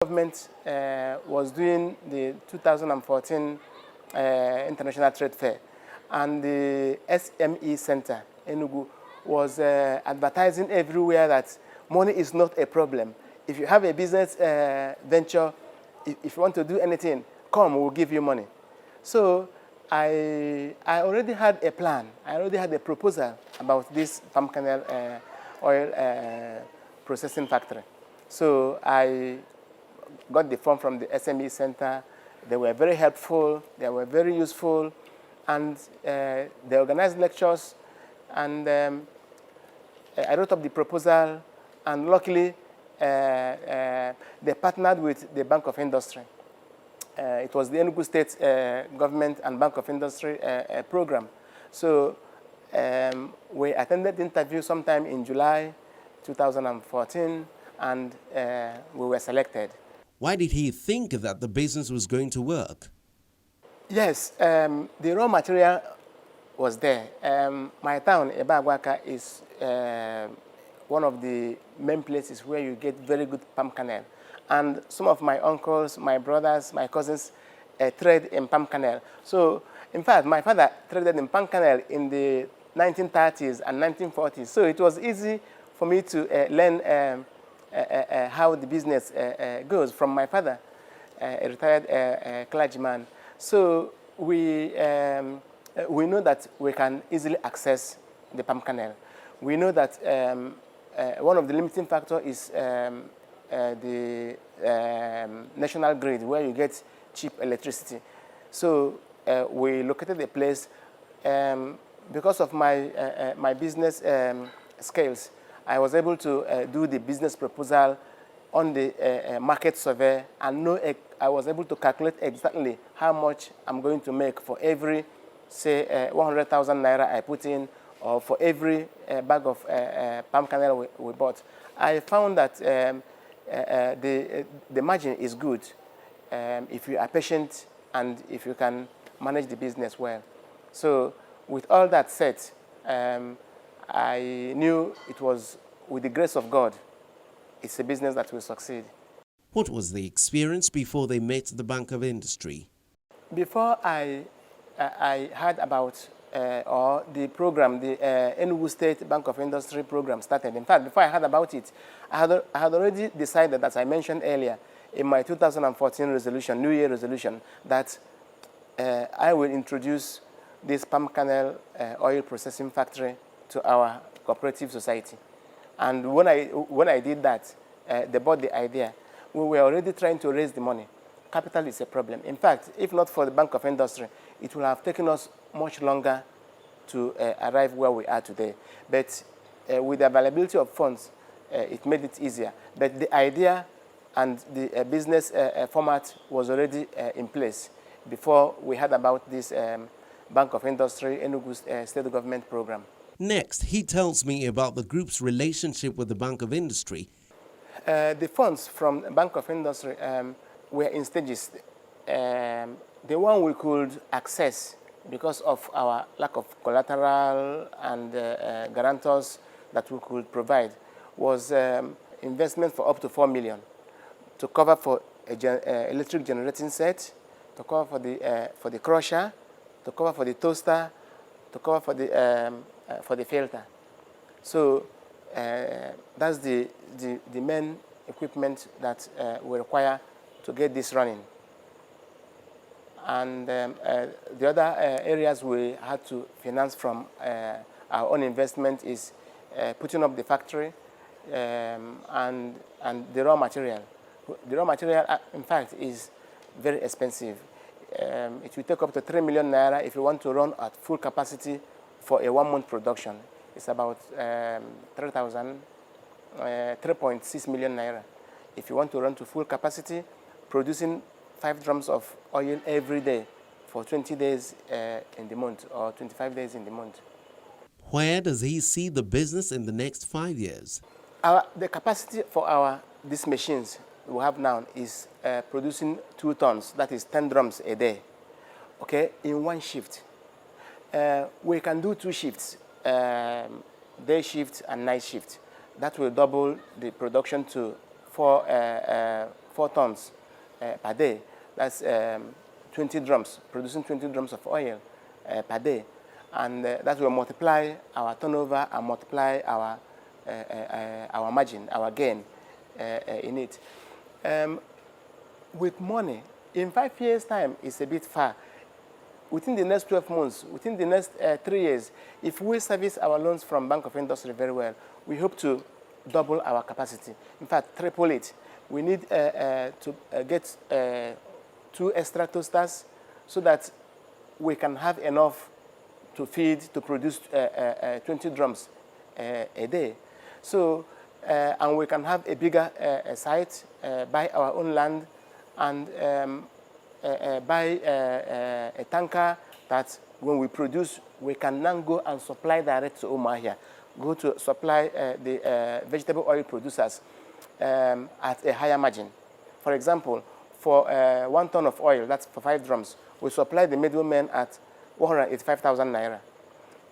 Government was doing the 2014 International Trade Fair, and the SME Center, Enugu, was advertising everywhere that money is not a problem. If you have a business venture, if you want to do anything, come, we'll give you money. So I already had a plan. I already had a proposal about this palm kernel oil processing factory. So I got the form from the SME Center. They were very helpful. They were very useful. And they organized lectures. And I wrote up the proposal. And luckily, they partnered with the Bank of Industry. It was the Enugu State Government and Bank of Industry program. So we attended the interview sometime in July 2014, and we were selected. Why did he think that the business was going to work? Yes, the raw material was there. My town, Ebagwaka, is one of the main places where you get very good palm kernel. And some of my uncles, my brothers, my cousins trade in palm kernel. So, in fact, my father traded in palm kernel in the 1930s and 1940s. So it was easy for me to learn how the business goes from my father, a retired clergyman. So we know that we can easily access the palm kernel. We know that one of the limiting factors is the national grid, where you get cheap electricity. So we located a place. Because of my my business scales, I was able to do the business proposal on the market survey, and I was able to calculate exactly how much I'm going to make for every, say, 100,000 naira I put in, or for every bag of palm kernel we bought. I found that the margin is good if you are patient and if you can manage the business well. So with all that said, I knew it was with the grace of God, it's a business that will succeed. What was the experience before they met the Bank of Industry? Before I heard about or the program, the Enugu State Bank of Industry program started. In fact, before I heard about it, I had already decided, as I mentioned earlier, in my 2014 resolution, New Year resolution, that I will introduce this palm kernel oil processing factory to our cooperative society. And when I did that, they bought the idea. We were already trying to raise the money. Capital is a problem. In fact, if not for the Bank of Industry, it would have taken us much longer to arrive where we are today. But with the availability of funds, it made it easier. But the idea and the business format was already in place before we heard about this Bank of Industry Enugu State Government program. Next, he tells me about the group's relationship with the Bank of Industry. The funds from the Bank of Industry were in stages. The one we could access because of our lack of collateral and guarantors that we could provide was investment for up to 4 million to cover for a electric generating set, to cover for the crusher, to cover for the toaster, to cover for the filter. So that's the main equipment that we require to get this running. And the other areas we had to finance from our own investment is putting up the factory and the raw material. The raw material, in fact, is very expensive. It will take up to 3 million naira if you want to run at full capacity for a 1-month production. It's about 3.6 million naira. If you want to run to full capacity, producing 5 drums of oil every day for 20 days in the month or 25 days in the month. Where does he see the business in the next 5 years? The capacity for these machines we have now is producing 2 tons, that is 10 drums a day, okay, in one shift. We can do 2 shifts, day shift and night shift. That will double the production to 4 4 tons per day. That's 20 drums, producing 20 drums of oil per day. And that will multiply our turnover and multiply our margin, our gain in it. With money, in 5 years' time, it's a bit far. Within the next 12 months, within the next 3 years, if we service our loans from Bank of Industry very well, we hope to double our capacity. In fact, triple it. We need to get 2 extra toasters so that we can have enough to feed, to produce 20 drums a day. So, and we can have a bigger site, buy our own land, and buy a tanker that when we produce, we can now go and supply direct to Umuahia, go to supply the vegetable oil producers at a higher margin. For example, for 1 ton of oil, that's for 5 drums, we supply the middlemen at 185,000 naira.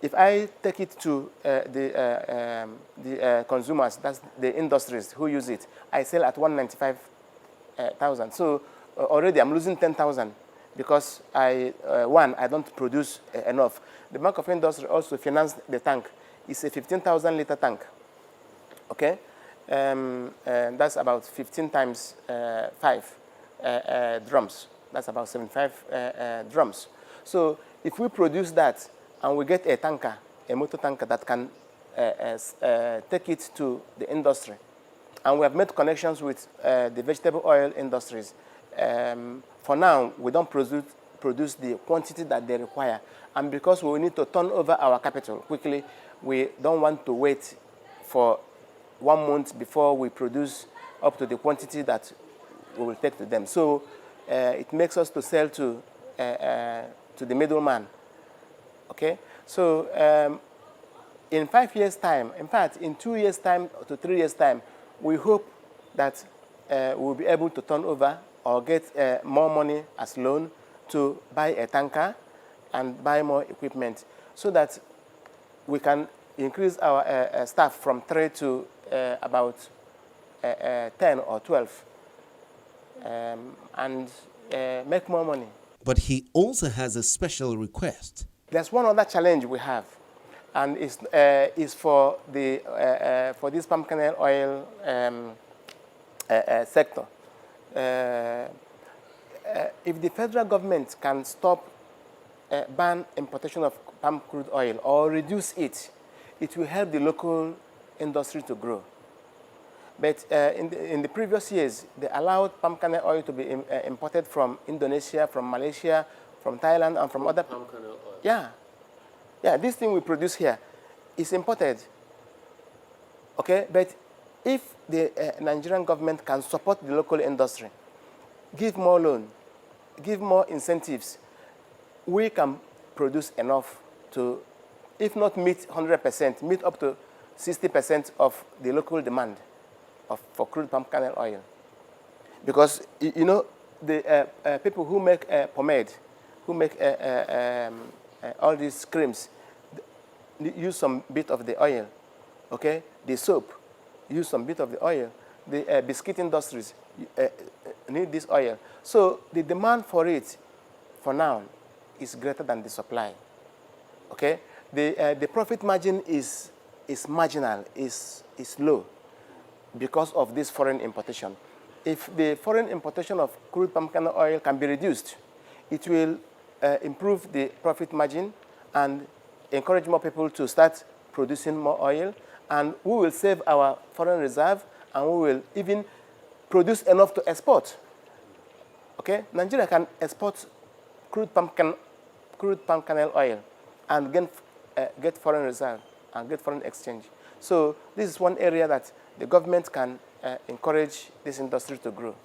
If I take it to the consumers, that's the industries who use it, I sell at 195,000. So already I'm losing 10,000 because I don't produce enough. The Bank of Industry also financed the tank. It's a 15,000 liter tank. Okay, that's about 15 times 5 drums. That's about 75 drums. So if we produce that and we get a tanker, a motor tanker that can take it to the industry, and we have made connections with the vegetable oil industries. For now, we don't produce the quantity that they require. And because we need to turn over our capital quickly, we don't want to wait for 1 month before we produce up to the quantity that we will take to them. So it makes us to sell to the middleman. Okay? So in 5 years' time, in fact, in 2 years' time to 3 years' time, we hope that we'll be able to turn over or get more money as loan to buy a tanker and buy more equipment so that we can increase our staff from 3 to about 10 or 12 and make more money. But he also has a special request. There's one other challenge we have, and it's for this palm kernel oil sector. If the federal government can stop ban importation of palm crude oil or reduce it, it will help the local industry to grow. But in the previous years, they allowed palm kernel oil to be imported from Indonesia, from Malaysia, from Thailand, and from other. Palm kernel oil. Yeah, this thing we produce here is imported. Okay, but if the Nigerian government can support the local industry, give more loan, give more incentives, we can produce enough to, if not meet 100%, meet up to 60% of the local demand for crude palm kernel oil. Because, you know, the people who make pomade, who make all these creams, use some bit of the oil, okay? The soap, use some bit of the oil. The biscuit industries need this oil. So the demand for it, for now, is greater than the supply, okay? The profit margin is marginal, is low because of this foreign importation. If the foreign importation of crude palm kernel oil can be reduced, it will improve the profit margin and encourage more people to start producing more oil, and we will save our foreign reserve, and we will even produce enough to export. Okay? Nigeria can export crude palm kernel oil and get foreign reserve and get foreign exchange. So this is one area that the government can encourage this industry to grow.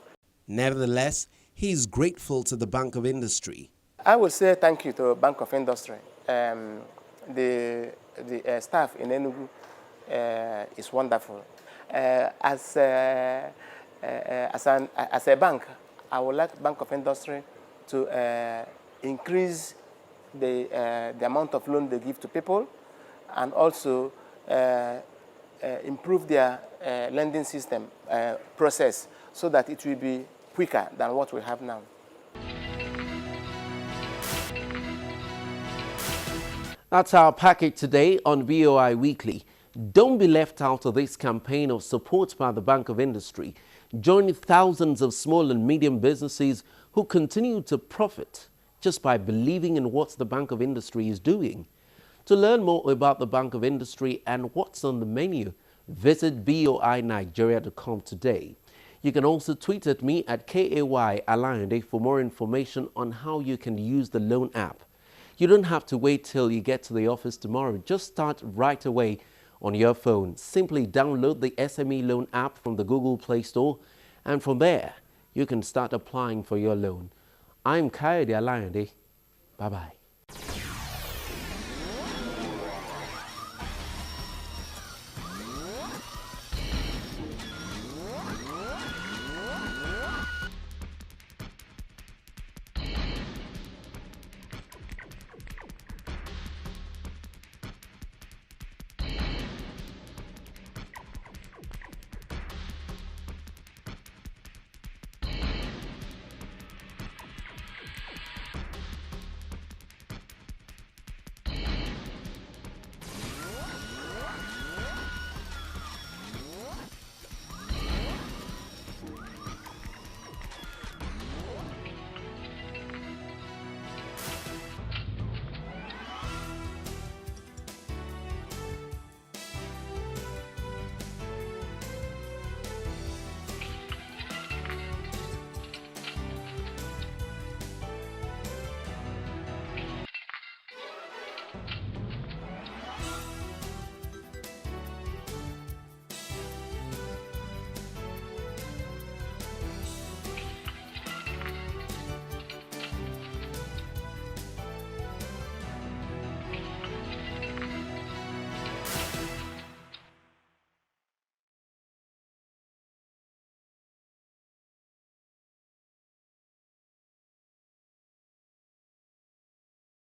Nevertheless, he is grateful to the Bank of Industry. I will say thank you to Bank of Industry. The staff in Enugu is wonderful. As a bank, I would like Bank of Industry to increase the amount of loan they give to people, and also improve their lending system process so that it will be quicker than what we have now. That's our package today on BOI Weekly. Don't be left out of this campaign of support by the Bank of Industry. Join thousands of small and medium businesses who continue to profit just by believing in what the Bank of Industry is doing. To learn more about the Bank of Industry and what's on the menu, visit boinigeria.com today. You can also tweet at me at KAY for more information on how you can use the loan app. You don't have to wait till you get to the office tomorrow. Just start right away on your phone. Simply download the SME Loan app from the Google Play Store, and from there, you can start applying for your loan. I'm Kayode Alayande. Bye-bye.